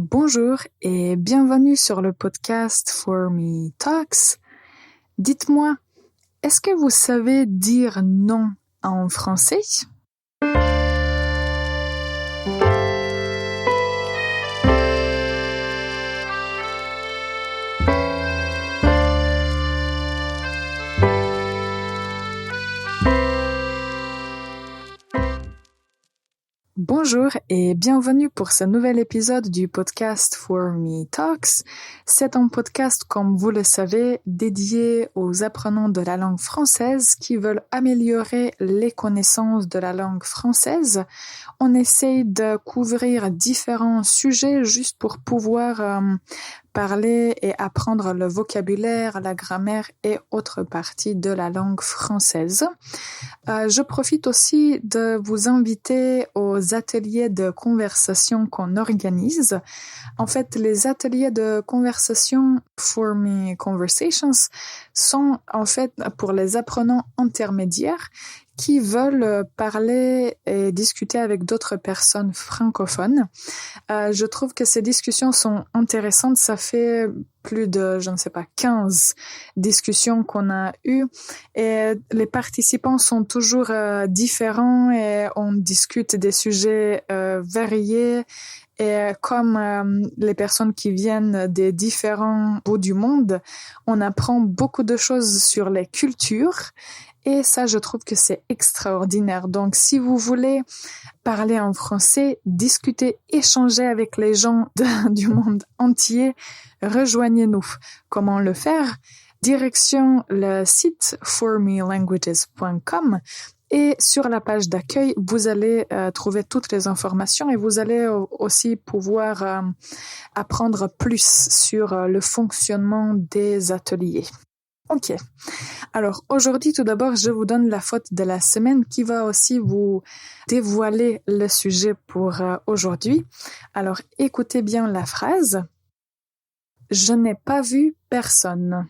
Bonjour et bienvenue sur le podcast For Me Talks. Dites-moi, est-ce que vous savez dire non en français? Bonjour et bienvenue pour ce nouvel épisode du podcast For Me Talks. C'est un podcast, comme vous le savez, dédié aux apprenants de la langue française qui veulent améliorer les connaissances de la langue française. On essaye de couvrir différents sujets juste pour pouvoir parler et apprendre le vocabulaire, la grammaire et autres parties de la langue française. Je profite aussi de vous inviter aux ateliers de conversation qu'on organise. En fait, les ateliers de conversation For Me Conversations sont en fait pour les apprenants intermédiaires qui veulent parler et discuter avec d'autres personnes francophones. Je trouve que ces discussions sont intéressantes. Ça fait plus de, 15 discussions qu'on a eues et les participants sont toujours différents et on discute des sujets variés. Et comme les personnes qui viennent des différents bouts du monde, on apprend beaucoup de choses sur les cultures. Et ça, je trouve que c'est extraordinaire. Donc, si vous voulez parler en français, discuter, échanger avec les gens du monde entier, rejoignez-nous. Comment le faire? Direction le site formelanguages.com. Et sur la page d'accueil, vous allez trouver toutes les informations et vous allez aussi pouvoir apprendre plus sur le fonctionnement des ateliers. Ok. Alors aujourd'hui, tout d'abord, je vous donne la faute de la semaine qui va aussi vous dévoiler le sujet pour aujourd'hui. Alors écoutez bien la phrase. Je n'ai pas vu personne.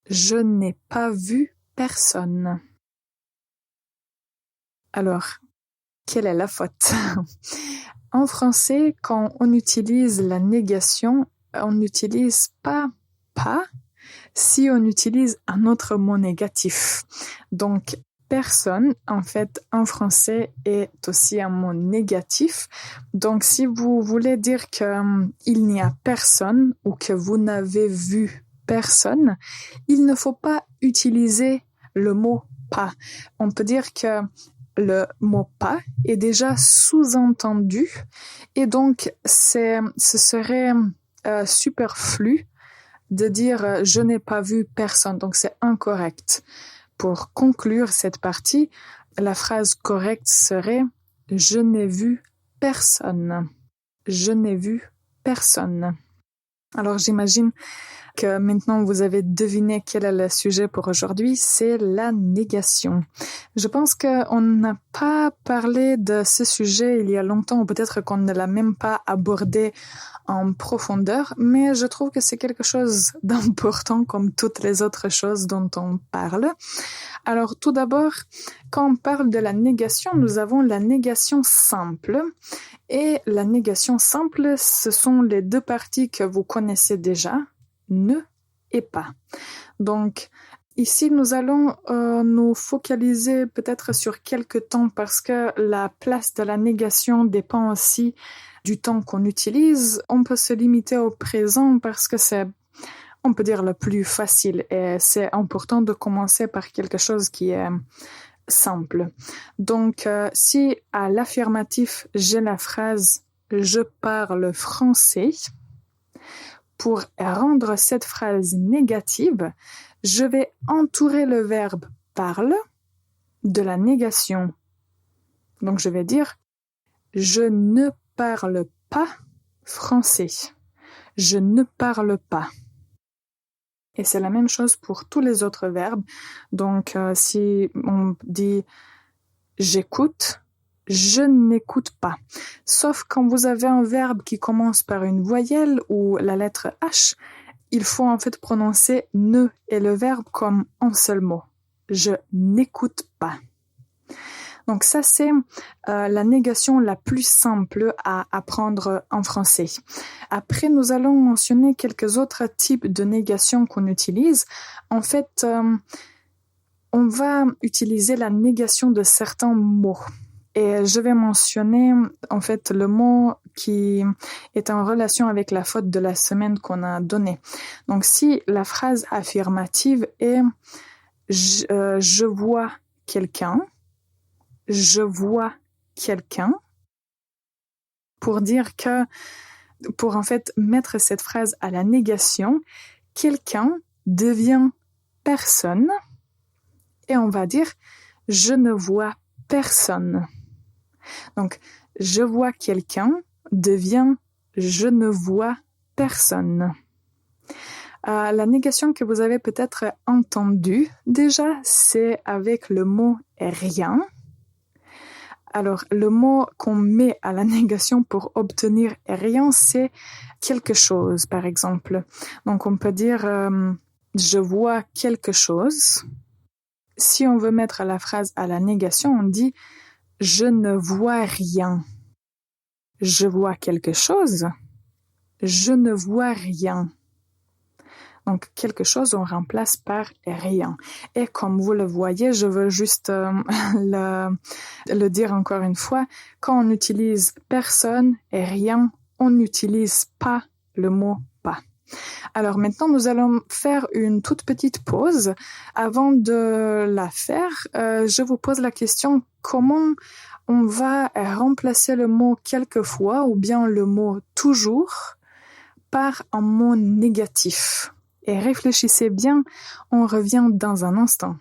Je n'ai pas vu personne. Alors, quelle est la faute? En français, quand on utilise la négation, on n'utilise pas si on utilise un autre mot négatif. Donc, personne, en fait, en français, est aussi un mot négatif. Donc, si vous voulez dire qu'il n'y a personne ou que vous n'avez vu personne, il ne faut pas utiliser le mot pas. On peut dire que le mot pas est déjà sous-entendu et donc ce serait superflu de dire je n'ai pas vu personne, donc c'est incorrect. Pour conclure cette partie, la phrase correcte serait je n'ai vu personne. Je n'ai vu personne. Alors j'imagine que maintenant vous avez deviné quel est le sujet pour aujourd'hui, c'est la négation. Je pense qu'on n'a pas parlé de ce sujet il y a longtemps, ou peut-être qu'on ne l'a même pas abordé en profondeur, mais je trouve que c'est quelque chose d'important comme toutes les autres choses dont on parle. Alors tout d'abord, quand on parle de la négation, nous avons la négation simple. Et la négation simple, ce sont les deux parties que vous connaissez déjà, ne et pas. Donc, ici, nous allons nous focaliser peut-être sur quelques temps parce que la place de la négation dépend aussi du temps qu'on utilise. On peut se limiter au présent parce que c'est, on peut dire, le plus facile et c'est important de commencer par quelque chose qui est simple. Donc, si à l'affirmatif, j'ai la phrase « je parle français », pour rendre cette phrase négative, je vais entourer le verbe « parle » de la négation. Donc, je vais dire « je ne parle pas français ». Je ne parle pas. Et c'est la même chose pour tous les autres verbes. Donc, si on dit « j'écoute », je n'écoute pas. Sauf quand vous avez un verbe qui commence par une voyelle ou la lettre H, il faut en fait prononcer ne et le verbe comme un seul mot. Je n'écoute pas. Donc ça, c'est la négation la plus simple à apprendre en français. Après, nous allons mentionner quelques autres types de négation qu'on utilise. En fait, on va utiliser la négation de certains mots. Et je vais mentionner en fait le mot qui est en relation avec la faute de la semaine qu'on a donnée. Donc si la phrase affirmative est je vois quelqu'un, je vois quelqu'un, pour dire que, pour en fait mettre cette phrase à la négation, quelqu'un devient personne et on va dire je ne vois personne. Donc, je vois quelqu'un devient je ne vois personne. La négation que vous avez peut-être entendue déjà, c'est avec le mot rien. Alors, le mot qu'on met à la négation pour obtenir rien, c'est quelque chose, par exemple. Donc, on peut dire je vois quelque chose. Si on veut mettre la phrase à la négation, on dit je ne vois rien. Je vois quelque chose. Je ne vois rien. Donc, quelque chose, on remplace par rien. Et comme vous le voyez, je veux juste le dire encore une fois, quand on utilise personne et rien, on n'utilise pas le mot pas. Alors maintenant, nous allons faire une toute petite pause. Avant de la faire, je vous pose la question, comment on va remplacer le mot quelquefois ou bien le mot toujours par un mot négatif. Et réfléchissez bien, on revient dans un instant.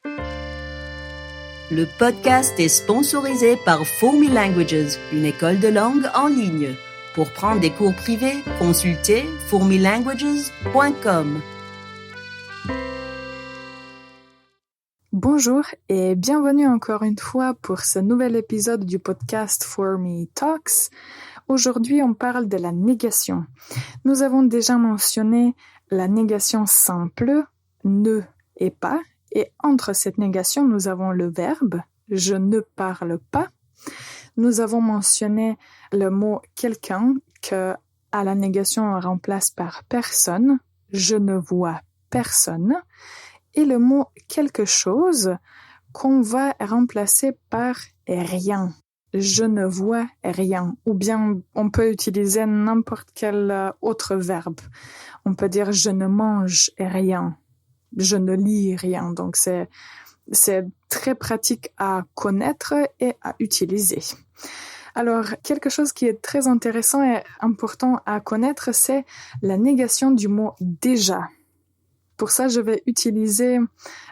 Le podcast est sponsorisé par For Me Languages, une école de langue en ligne. Pour prendre des cours privés, consultez formelanguages.com. Bonjour et bienvenue encore une fois pour ce nouvel épisode du podcast For Me Talks. Aujourd'hui, on parle de la négation. Nous avons déjà mentionné la négation simple, ne et pas, et entre cette négation, nous avons le verbe « je ne parle pas ». Nous avons mentionné le mot « quelqu'un » que à la négation on remplace par « personne », « je ne vois personne », et le mot « quelque chose » qu'on va remplacer par « rien ». Je ne vois rien. Ou bien on peut utiliser n'importe quel autre verbe. On peut dire je ne mange rien. Je ne lis rien. Donc c'est très pratique à connaître et à utiliser. Alors, quelque chose qui est très intéressant et important à connaître, c'est la négation du mot déjà. Pour ça, je vais utiliser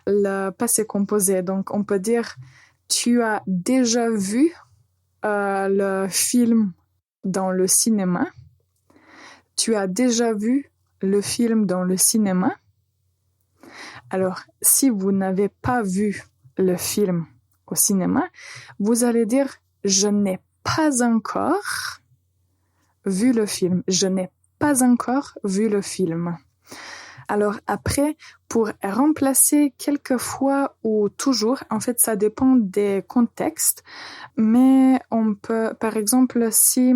le passé composé. Donc, on peut dire tu as déjà vu le film dans le cinéma. Tu as déjà vu le film dans le cinéma. Alors, si vous n'avez pas vu le film au cinéma, vous allez dire je n'ai pas encore vu le film. Je n'ai pas encore vu le film. Alors après, pour remplacer quelquefois ou toujours, en fait, ça dépend des contextes, mais on peut, par exemple, si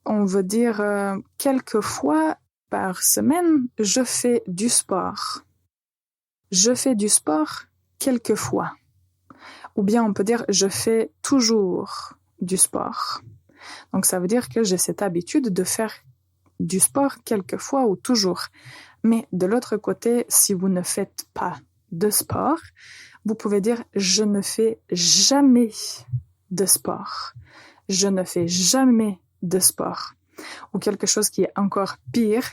on veut dire quelquefois par semaine, je fais du sport. Je fais du sport quelquefois. Ou bien on peut dire je fais toujours du sport. Donc ça veut dire que j'ai cette habitude de faire du sport quelquefois ou toujours. Mais de l'autre côté, si vous ne faites pas de sport, vous pouvez dire je ne fais jamais de sport. Je ne fais jamais de sport. Ou quelque chose qui est encore pire,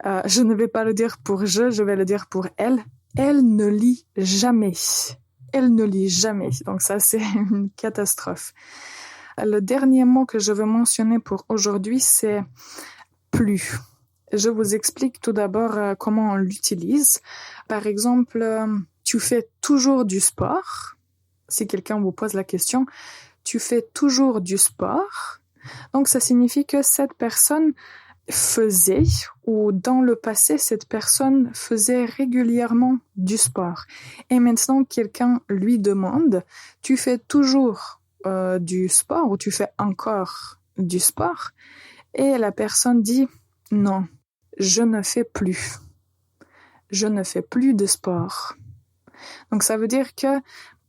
je ne vais pas le dire pour je vais le dire pour elle. Elle ne lit jamais. Elle ne lit jamais. Donc ça, c'est une catastrophe. Le dernier mot que je veux mentionner pour aujourd'hui, c'est plus. Je vous explique tout d'abord comment on l'utilise. Par exemple, tu fais toujours du sport. Si quelqu'un vous pose la question, tu fais toujours du sport. Donc, ça signifie que cette personne faisait ou dans le passé, cette personne faisait régulièrement du sport. Et maintenant, quelqu'un lui demande, tu fais toujours du sport ou tu fais encore du sport? Et la personne dit, non, je ne fais plus. Je ne fais plus de sport. Donc ça veut dire que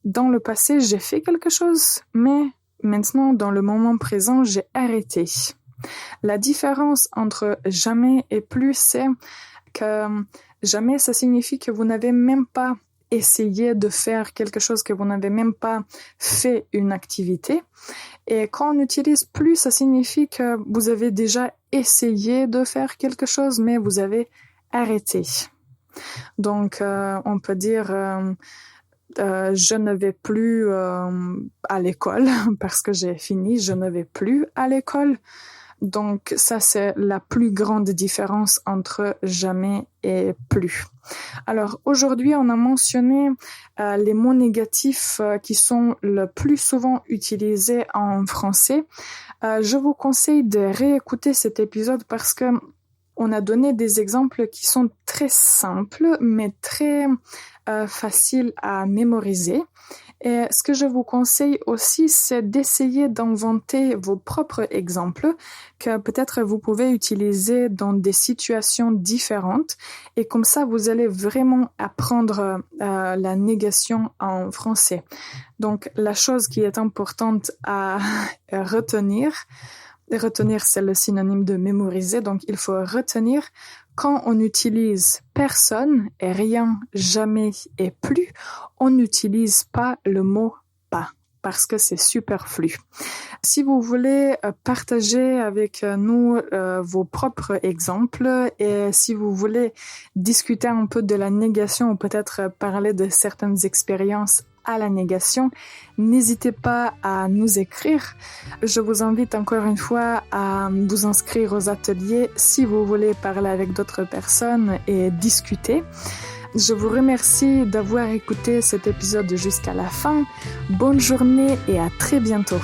dans le passé, j'ai fait quelque chose, mais maintenant, dans le moment présent, j'ai arrêté. La différence entre jamais et plus, c'est que jamais, ça signifie que vous n'avez même pas essayé de faire quelque chose, que vous n'avez même pas fait une activité. Et quand on utilise plus, ça signifie que vous avez déjà essayé de faire quelque chose, mais vous avez arrêté. Donc, on peut dire... je ne vais plus à l'école parce que j'ai fini, je ne vais plus à l'école. Donc ça, c'est la plus grande différence entre jamais et plus. Alors aujourd'hui, on a mentionné les mots négatifs qui sont le plus souvent utilisés en français. Je vous conseille de réécouter cet épisode parce que on a donné des exemples qui sont très simples, mais très faciles à mémoriser. Et ce que je vous conseille aussi, c'est d'essayer d'inventer vos propres exemples que peut-être vous pouvez utiliser dans des situations différentes. Et comme ça, vous allez vraiment apprendre la négation en français. Donc, la chose qui est importante à retenir, c'est le synonyme de mémoriser, donc il faut retenir quand on utilise personne et rien, jamais et plus, on n'utilise pas le mot pas parce que c'est superflu. Si vous voulez partager avec nous vos propres exemples et si vous voulez discuter un peu de la négation ou peut-être parler de certaines expériences à la négation, n'hésitez pas à nous écrire. Je vous invite encore une fois à vous inscrire aux ateliers si vous voulez parler avec d'autres personnes et discuter. Je vous remercie d'avoir écouté cet épisode jusqu'à la fin. Bonne journée et à très bientôt.